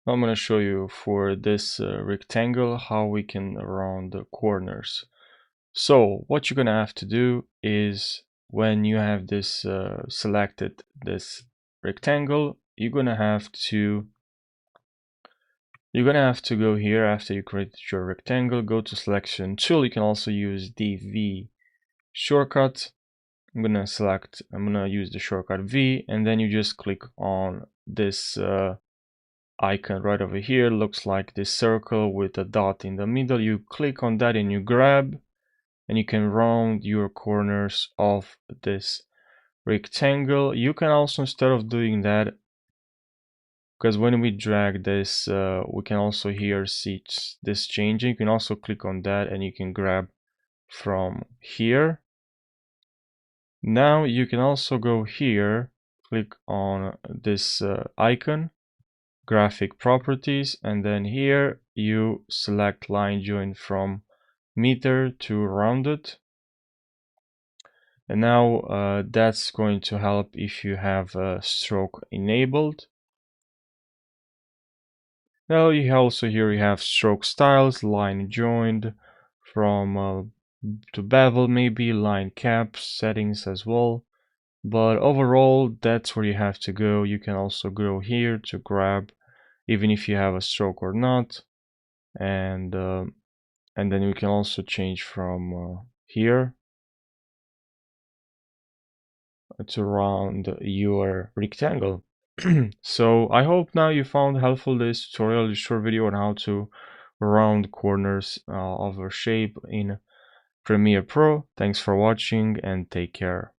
I'm going to show you for this rectangle how we can round the corners. So what you're going to have to do is when you have this selected this rectangle, you're going to have to go here after you create your rectangle, go to selection tool. You can also use the V shortcut. I'm going to use the shortcut V, and then you just click on this icon right over here. Looks like this circle with a dot in the middle. You click on that and you grab, and you can round your corners of this rectangle. You can also, instead of doing that, because when we drag this, we can also here see this changing. You can also click on that and you can grab from here. Now you can also go here, click on this icon, graphic properties, and then here you select line join from meter to rounded. And now that's going to help if you have a stroke enabled. Now you also here you have stroke styles, line joined from to bevel, maybe line cap settings as well. But overall, that's where you have to go. You can also go here to grab, even if you have a stroke or not, and then you can also change from here to round your rectangle. So I hope now you found helpful this tutorial, this short video on how to round corners of a shape in Premiere Pro. Thanks for watching and take care.